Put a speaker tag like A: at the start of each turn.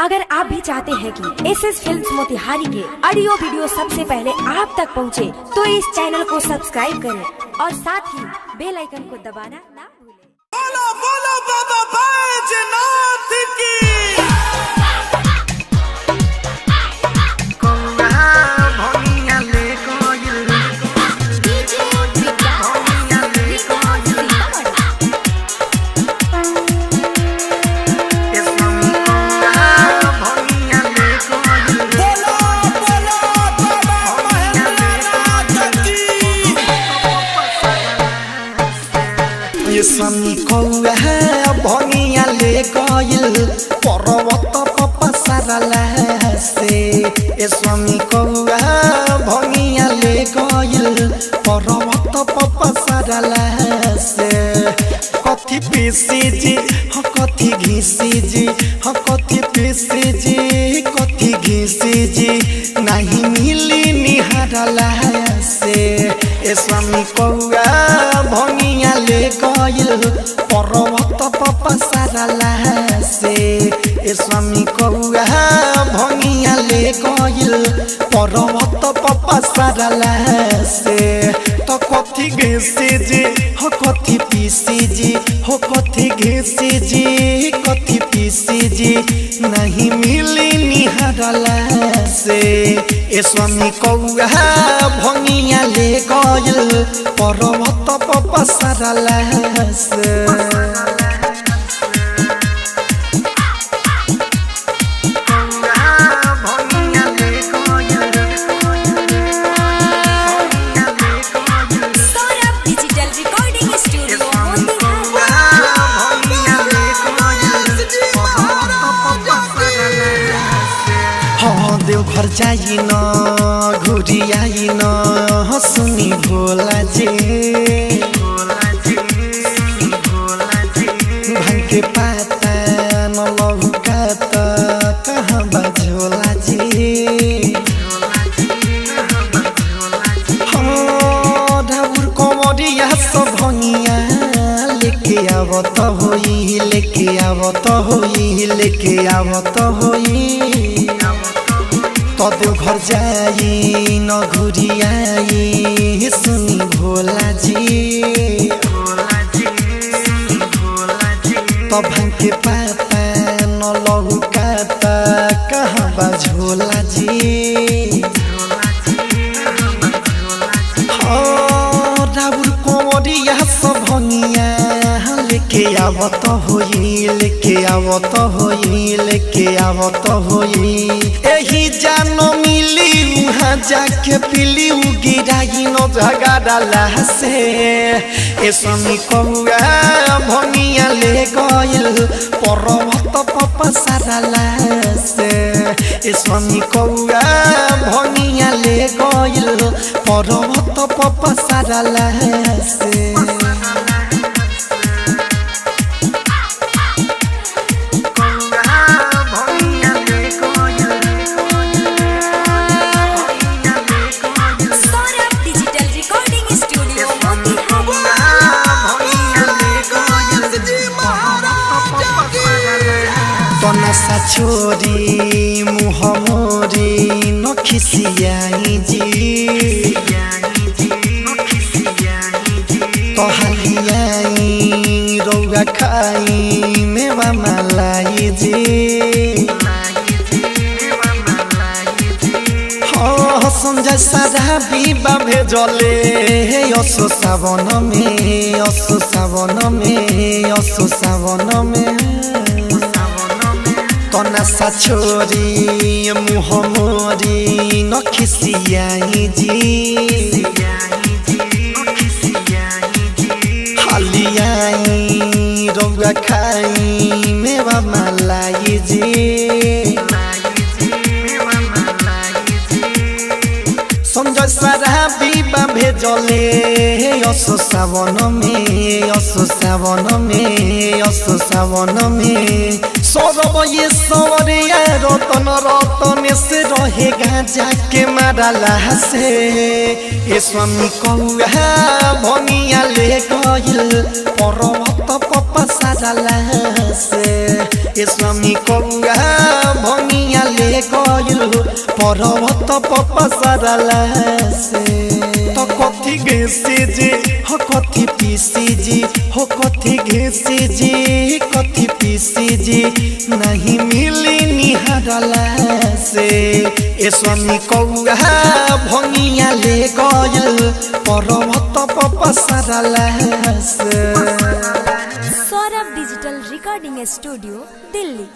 A: अगर आप भी चाहते हैं कि एसएस फिल्म्स मोतिहारी के ऑडियो वीडियो सबसे पहले आप तक पहुंचे, तो इस चैनल को सब्सक्राइब करें और साथ ही बेल आइकन को दबाना ना भूलें।
B: बोलो बोलो बाबा बैजनाथ की।
C: स्वामी कौआ भंगिया ले गइल पर्वत पपसरला से। स्वामी कौआ भंगिया ले गइल पर्वत पपसरला से। कथी पीसी जी कथी घीसी जी कथी पीसी जी कथी घीसी जी नहीं मिली निहारला से। स्वामी कौआ भंगिया ले गइल पर्वत पपसरला से। स्वामी कौआ भंगिया ले गइल पर्वत पपसरला से। तो कथी घीसी जी कथी पीसी जी कथी घीसी जी कथी पीसी जी नहीं मिली निहारला से। स्वामी कौआ भंगिया ले गइल पर्वत पपसरला से। देवघर जाई न घुरी आई न सुनी भोला जी भांग के पाता न लहुकाता कहाँ बझोला जी। ढाबुर कमरिया सब भंगिया लेके आवत होई लेके आवत होई लेके आवत होई। तो देवघर जाई न घुरी आई सुनी भोला जी। तो भांग के पाता न लहुकाता कहाँ बझोला जी। राउर कोमरिया सब भंगिया लेके आवत होई लेके आवत होई लेके आवत होई। एही जानो मिली उहाँ जाके पिली गिराई न झगड़ला से। स्वामी कौआ भंगिया ले गइल पर्वत पपसरला से। स्वामी कौआ भंगिया ले गइल पर्वत पपसरला से। नशा छोरी मुँह मोरी न खिसियाई जी। तो हलियाई रौआ खाई मेवा मलाई जी। संजय सारा बीबा भेजले असो सावन में असो सावन में असो सावन में। तो नशा छोरी मुँह मोरी न खिसियाई जी। हलियाई रौआ खाई मेवा मलाई जी। संजय सारा बीबा भेजले असो सावन में असो सावन में असो सावन में। सौरभ ये सवरिया रतन रतन से रहेगा जाके मारला से। स्वामी कौआ भंगिया ले गइल पर्वत पपसरला से। स्वामी कौआ पर्वत पपसरला से तो कथी घेसे जे हो कथी पीसी जी हो कथी घेसे जे कथी पीसी जी नहीं मिली निहारला से ए स्वामी कौआ भंगिया ले गयल पर्वत पपसरला से।
A: Saurabh digital recording studio Delhi.